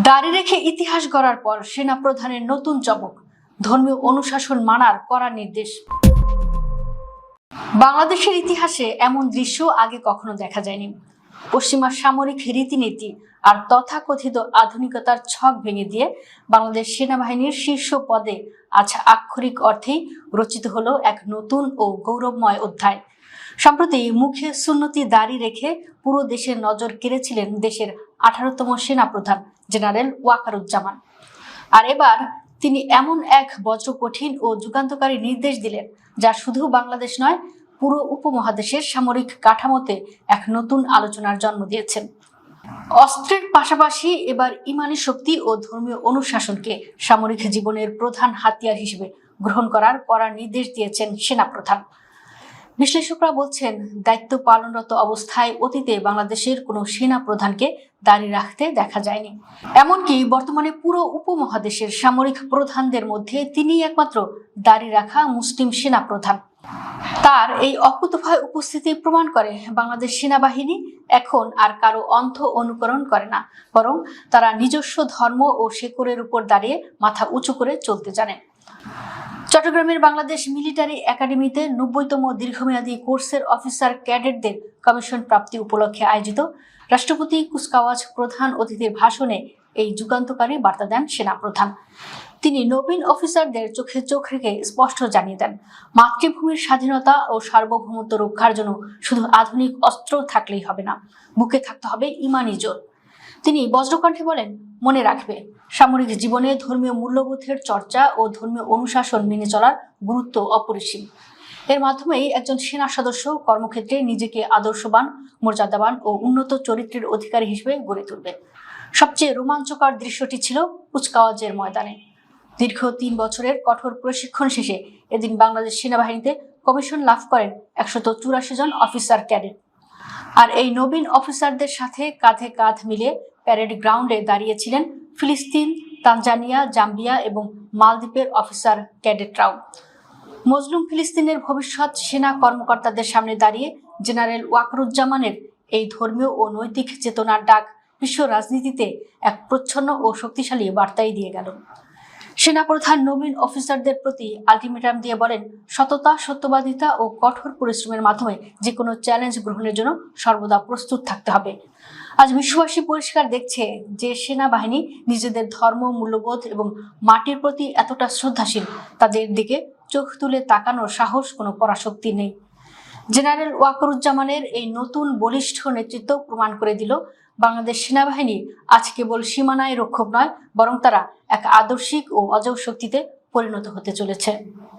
দাড়ি রেখে ইতিহাস গড়ার পর সেনা প্রধানের নতুন চমক, ধর্মীয় অনুশাসন মানার কড়া নির্দেশ। বাংলাদেশের ইতিহাসে এমন দৃশ্য আগে কখনো দেখা যায়নি। পশ্চিমা সামরিক রীতিনীতি আর তথাকথিত আধুনিকতার ছক ভেঙে দিয়ে বাংলাদেশ সেনাবাহিনীর শীর্ষ পদে আজ আক্ষরিক অর্থেই রচিত হলো এক নতুন ও গৌরবময় অধ্যায়। সম্প্রতি মুখে সুন্নতি দাড়ি রেখে পুরো দেশের নজর কেড়েছিলেন দেশের 18তম সেনাপ্রধান জেনারেল ওয়াকারুজ্জামান। আর এবার তিনি এমন এক বজ্রকঠিন ও যুগান্তকারী নির্দেশ দিলেন যা শুধু বাংলাদেশ নয়, পুরো উপমহাদেশের সামরিক কাঠামোতে এক নতুন আলোচনার জন্ম দিয়েছেন। অস্ত্রের পাশাপাশি এবার ইমানি শক্তি ও ধর্মীয় অনুশাসনকে সামরিক জীবনের প্রধান হাতিয়ার হিসেবে গ্রহণ করার কড়া নির্দেশ দিয়েছেন সেনাপ্রধান। বিশ্লেষকরা বলছেন, দায়িত্ব পালনরত অবস্থায় অতীতে বাংলাদেশের কোনো সেনা প্রধানকে দাড়ি রাখতে দেখা যায়নি। এমনকি বর্তমানে পুরো উপমহাদেশের সামরিক প্রধানদের মধ্যে তিনিই একমাত্র দাড়ি রাখা মুসলিম সেনা প্রধান। তার এই অকুতোভয় উপস্থিতি প্রমাণ করে বাংলাদেশ সেনাবাহিনী এখন আর কারো অন্ধ অনুকরণ করে না, বরং তারা নিজস্ব ধর্ম ও শেকড়ের উপর দাঁড়িয়ে মাথা উঁচু করে চলতে জানে। চট্টগ্রামের বাংলাদেশ মিলিটারি একাডেমিতে 90তম দীর্ঘমেয়াদী কোর্সের অফিসার ক্যাডেটদের কমিশন প্রাপ্তি উপলক্ষে আয়োজিত রাষ্ট্রপতি কুচকাওয়াজ প্রধান অতিথির ভাষণে এই যুগান্তকারী বার্তা দেন সেনাপ্রধান। তিনি নবীন অফিসারদের চোখে চোখ রেখে স্পষ্ট জানিয়ে দেন, মাতৃভূমির স্বাধীনতা ও সার্বভৌমত্ব রক্ষার জন্য শুধু আধুনিক অস্ত্র থাকলেই হবে না, বুকে থাকতে হবে ইমানি জোর। তিনি বজ্রকণ্ঠে বলেন, মনে রাখবে, সামরিক জীবনে ধর্মীয় মূল্যবোধের চর্চা ও ধর্মীয় অনুশাসন মেনে চলার গুরুত্ব অপরিসীম। এর মাধ্যমেই একজন সেনা সদস্য কর্মক্ষেত্রে নিজেকে আদর্শবান, মর্যাদাবান ও উন্নত চরিত্রের অধিকারী হিসেবে গড়ে তুলবে। সবচেয়ে রোমাঞ্চকর দৃশ্যটি ছিল কুচকাওয়াজের ময়দানে। দীর্ঘ 3 বছরের কঠোর প্রশিক্ষণ শেষে এদিন বাংলাদেশ সেনাবাহিনীতে কমিশন লাভ করেন 184 জন অফিসার ক্যাডেট। আর এই নবীন অফিসারদের সাথে কাঁধে কাঁধ মিলিয়ে প্যারেড গ্রাউন্ডে দাঁড়িয়েছিলেন ফিলিস্তিন, তানজানিয়া, জাম্বিয়া এবং মালদ্বীপের অফিসার ক্যাডেটরাও। মজলুম ফিলিস্তিনের ভবিষ্যৎ সেনা কর্মকর্তাদের সামনে দাঁড়িয়ে জেনারেল ওয়াকারুজ্জামানের এই ধর্মীয় ও নৈতিক চেতনার ডাক বিশ্ব রাজনীতিতে এক প্রচ্ছন্ন ও শক্তিশালী বার্তাই দিয়ে গেল। সেনাপ্রধান নবীন অফিসারদের প্রতি আলটিমেটাম দিয়ে বলেন, সততা, সত্যবাদিতা ও কঠোর পরিশ্রমের মাধ্যমে যে কোনো চ্যালেঞ্জ গ্রহণের জন্য সর্বদা প্রস্তুত থাকতে হবে। আজ বিশ্ববাসী পরিষ্কার দেখছে যে সেনাবাহিনী নিজেদের ধর্ম, মূল্যবোধ এবং মাটির প্রতি এতটা শ্রদ্ধাশীল, তাদের দিকে চোখ তুলে তাকানোর সাহস কোনো পরাশক্তি নেই। জেনারেল ওয়াকারুজ্জামানের এই নতুন বলিষ্ঠ নেতৃত্ব প্রমাণ করে দিল, বাংলাদেশ সেনাবাহিনী আজ কেবল সীমানায় রক্ষক নয়, বরং তারা এক আদর্শিক ও অজেয় শক্তিতে পরিণত হতে চলেছে।